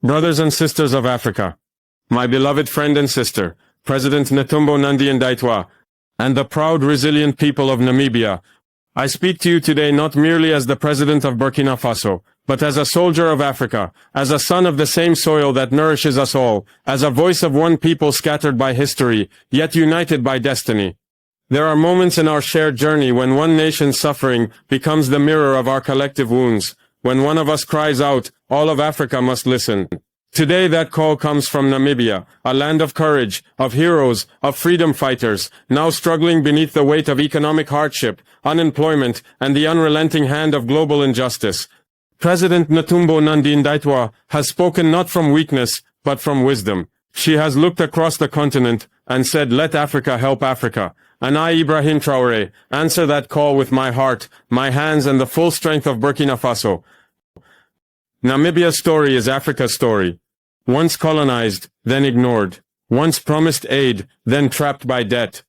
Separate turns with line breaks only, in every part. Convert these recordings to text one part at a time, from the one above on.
Brothers and sisters of Africa, my beloved friend and sister, President Netumbo Nandi-Ndaitwah, and the proud, resilient people of Namibia, I speak to you today not merely as the President of Burkina Faso, but as a soldier of Africa, as a son of the same soil that nourishes us all, as a voice of one people scattered by history, yet united by destiny. There are moments in our shared journey when one nation's suffering becomes the mirror of our collective wounds. When one of us cries out, all of Africa must listen. Today that call comes from Namibia, a land of courage, of heroes, of freedom fighters, now struggling beneath the weight of economic hardship, unemployment, and the unrelenting hand of global injustice. President Netumbo Nandi-Ndaitwah has spoken not from weakness, but from wisdom. She has looked across the continent and said, let Africa help Africa. And I, Ibrahim Traore, answer that call with my heart, my hands, and the full strength of Burkina Faso. Namibia's story is Africa's story. Once colonized, then ignored. Once promised aid, then trapped by debt.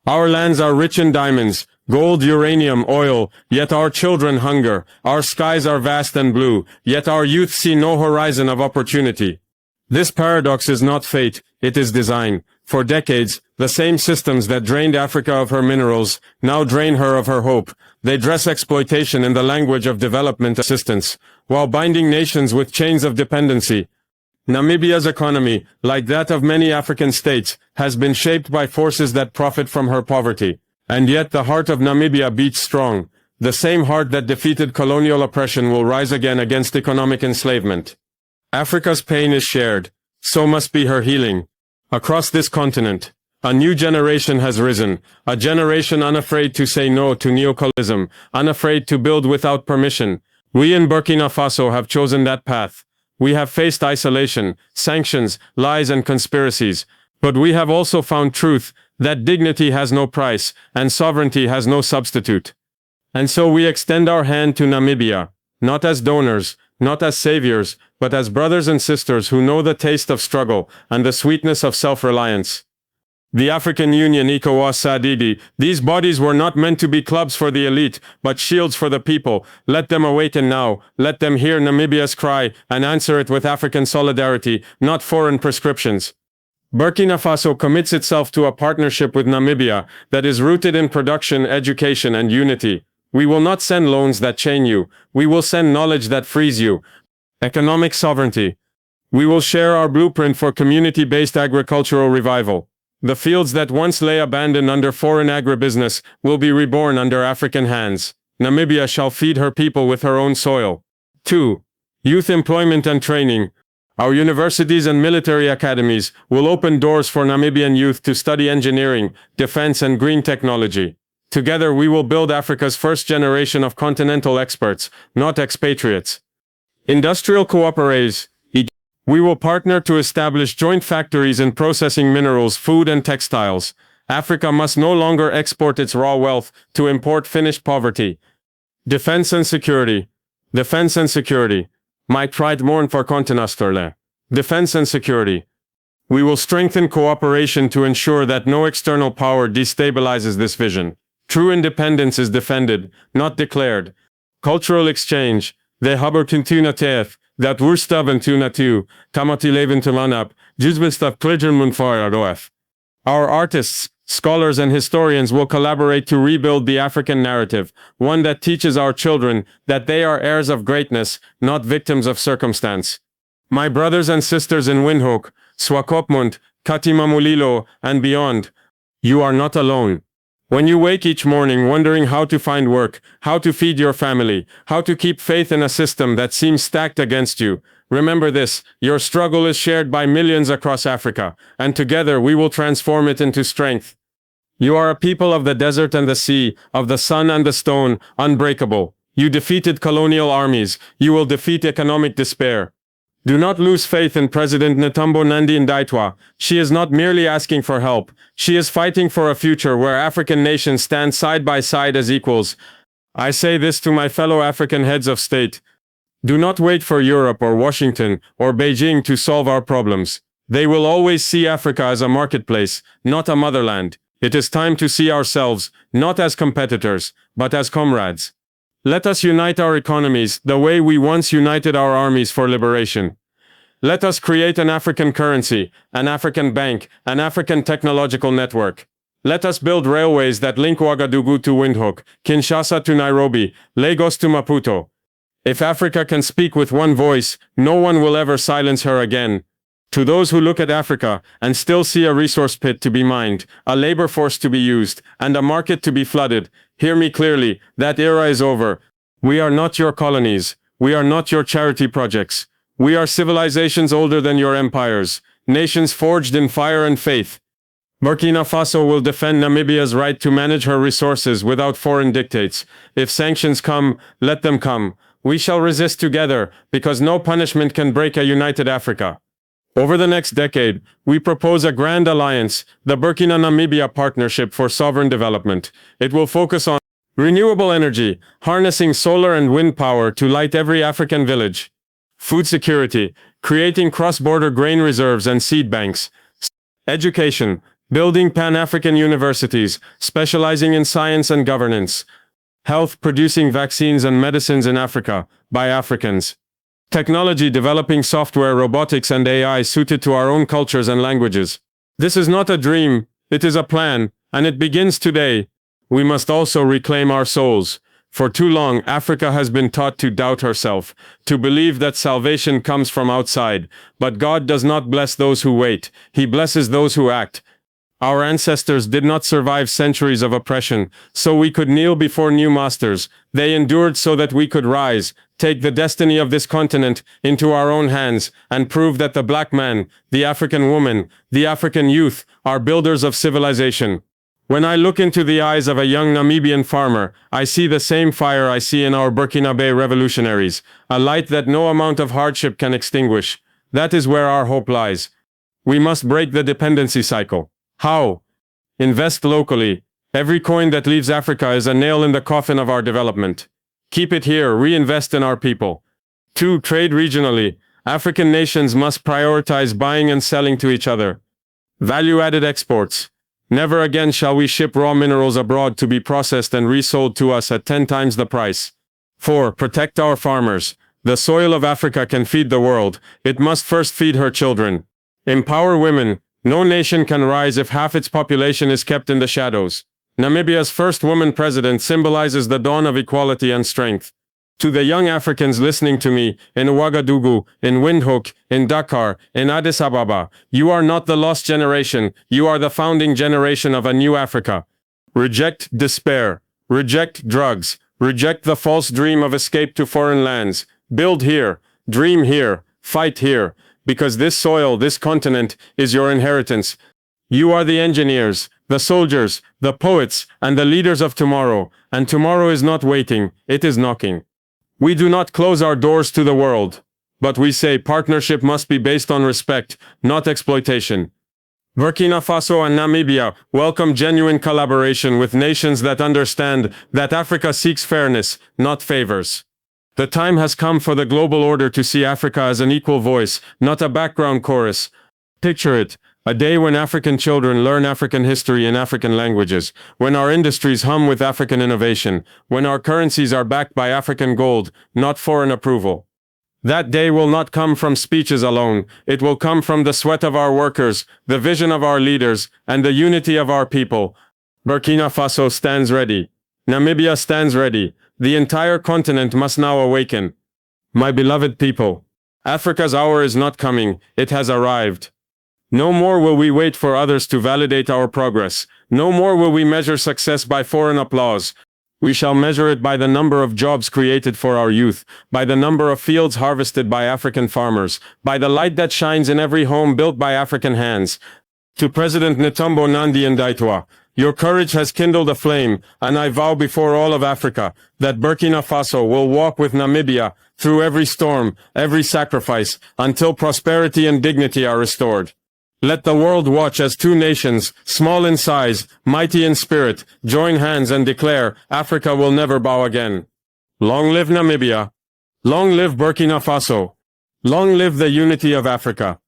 Our lands are rich in diamonds, gold, uranium, oil, yet our children hunger. Our skies are vast and blue, yet our youth see no horizon of opportunity. This paradox is not fate, it is design. For decades, the same systems that drained Africa of her minerals now drain her of her hope. They dress exploitation in the language of development assistance, while binding nations with chains of dependency. Namibia's economy, like that of many African states, has been shaped by forces that profit from her poverty. And yet the heart of Namibia beats strong. The same heart that defeated colonial oppression will rise again against economic enslavement. Africa's pain is shared. So must be her healing. Across this continent, a new generation has risen, a generation unafraid to say no to neocolonialism, unafraid to build without permission. We in Burkina Faso have chosen that path. We have faced isolation, sanctions, lies and conspiracies, but we have also found truth, that dignity has no price, and sovereignty has no substitute. And so we extend our hand to Namibia, not as donors, not as saviors, but as brothers and sisters who know the taste of struggle and the sweetness of self-reliance. The African Union, ECOWAS, SADC, these bodies were not meant to be clubs for the elite, but shields for the people. Let them awaken now. Let them hear Namibia's cry and answer it with African solidarity, not foreign prescriptions. Burkina Faso commits itself to a partnership with Namibia that is rooted in production, education, and unity. We will not send loans that chain you. We will send knowledge that frees you. Economic sovereignty. We will share our blueprint for community-based agricultural revival. The fields that once lay abandoned under foreign agribusiness will be reborn under African hands. Namibia shall feed her people with her own soil. 2. Youth employment and training. Our universities and military academies will open doors for Namibian youth to study engineering, defense, and green technology. Together we will build Africa's first generation of continental experts, not expatriates. Industrial cooperation. We will partner to establish joint factories in processing minerals, food and textiles. Africa must no longer export its raw wealth to import finished poverty. Defense and security. Defense and security. My pride mourn for continental. Defense and security. We will strengthen cooperation to ensure that no external power destabilizes this vision. True independence is defended, not declared. Cultural exchange. De habertuntunatef. Dat woerstaventunatu, tamatileventulanap, juzbestaf kligermunfararoef. Our artists, scholars and historians will collaborate to rebuild the African narrative, one that teaches our children that they are heirs of greatness, not victims of circumstance. My brothers and sisters in Windhoek, Swakopmund, Katimamulilo, and beyond, you are not alone. When you wake each morning wondering how to find work, how to feed your family, how to keep faith in a system that seems stacked against you, remember this, your struggle is shared by millions across Africa, and together we will transform it into strength. You are a people of the desert and the sea, of the sun and the stone, unbreakable. You defeated colonial armies, you will defeat economic despair. Do not lose faith in President Netumbo Nandi-Ndaitwah. She is not merely asking for help. She is fighting for a future where African nations stand side by side as equals. I say this to my fellow African heads of state. Do not wait for Europe or Washington or Beijing to solve our problems. They will always see Africa as a marketplace, not a motherland. It is time to see ourselves, not as competitors, but as comrades. Let us unite our economies the way we once united our armies for liberation. Let us create an African currency, an African bank, an African technological network. Let us build railways that link Ouagadougou to Windhoek, Kinshasa to Nairobi, Lagos to Maputo. If Africa can speak with one voice, no one will ever silence her again. To those who look at Africa and still see a resource pit to be mined, a labor force to be used, and a market to be flooded, hear me clearly, that era is over. We are not your colonies. We are not your charity projects. We are civilizations older than your empires, nations forged in fire and faith. Burkina Faso will defend Namibia's right to manage her resources without foreign dictates. If sanctions come, let them come. We shall resist together, because no punishment can break a united Africa. Over the next decade, we propose a grand alliance, the Burkina-Namibia Partnership for Sovereign Development. It will focus on renewable energy, harnessing solar and wind power to light every African village. Food security, creating cross-border grain reserves and seed banks. Education, building Pan-African universities, specializing in science and governance. Health, producing vaccines and medicines in Africa, by Africans. Technology, developing software, robotics and AI suited to our own cultures and languages. This is not a dream, it is a plan, and it begins today. We must also reclaim our souls. For too long, Africa has been taught to doubt herself, to believe that salvation comes from outside. But God does not bless those who wait, He blesses those who act. Our ancestors did not survive centuries of oppression, so we could kneel before new masters. They endured so that we could rise, take the destiny of this continent into our own hands, and prove that the black man, the African woman, the African youth, are builders of civilization. When I look into the eyes of a young Namibian farmer, I see the same fire I see in our Burkinabe revolutionaries, a light that no amount of hardship can extinguish. That is where our hope lies. We must break the dependency cycle. How? Invest locally. Every coin that leaves Africa is a nail in the coffin of our development. Keep it here, reinvest in our people. 2. Trade regionally. African nations must prioritize buying and selling to each other. Value-added exports. Never again shall we ship raw minerals abroad to be processed and resold to us at 10 times the price. 4. Protect our farmers. The soil of Africa can feed the world. It must first feed her children. Empower women. No nation can rise if half its population is kept in the shadows. Namibia's first woman president symbolizes the dawn of equality and strength. To the young Africans listening to me, in Ouagadougou, in Windhoek, in Dakar, in Addis Ababa, you are not the lost generation, you are the founding generation of a new Africa. Reject despair. Reject drugs. Reject the false dream of escape to foreign lands. Build here. Dream here. Fight here. Because this soil, this continent, is your inheritance. You are the engineers, the soldiers, the poets, and the leaders of tomorrow, and tomorrow is not waiting, it is knocking. We do not close our doors to the world, but we say partnership must be based on respect, not exploitation. Burkina Faso and Namibia welcome genuine collaboration with nations that understand that Africa seeks fairness, not favors. The time has come for the global order to see Africa as an equal voice, not a background chorus. Picture it, a day when African children learn African history in African languages, when our industries hum with African innovation, when our currencies are backed by African gold, not foreign approval. That day will not come from speeches alone, it will come from the sweat of our workers, the vision of our leaders, and the unity of our people. Burkina Faso stands ready. Namibia stands ready. The entire continent must now awaken. My beloved people, Africa's hour is not coming, it has arrived. No more will we wait for others to validate our progress. No more will we measure success by foreign applause. We shall measure it by the number of jobs created for our youth, by the number of fields harvested by African farmers, by the light that shines in every home built by African hands. To President Netumbo Nandi-Ndaitwah, your courage has kindled a flame, and I vow before all of Africa that Burkina Faso will walk with Namibia through every storm, every sacrifice, until prosperity and dignity are restored. Let the world watch as two nations, small in size, mighty in spirit, join hands and declare, Africa will never bow again. Long live Namibia. Long live Burkina Faso. Long live the unity of Africa.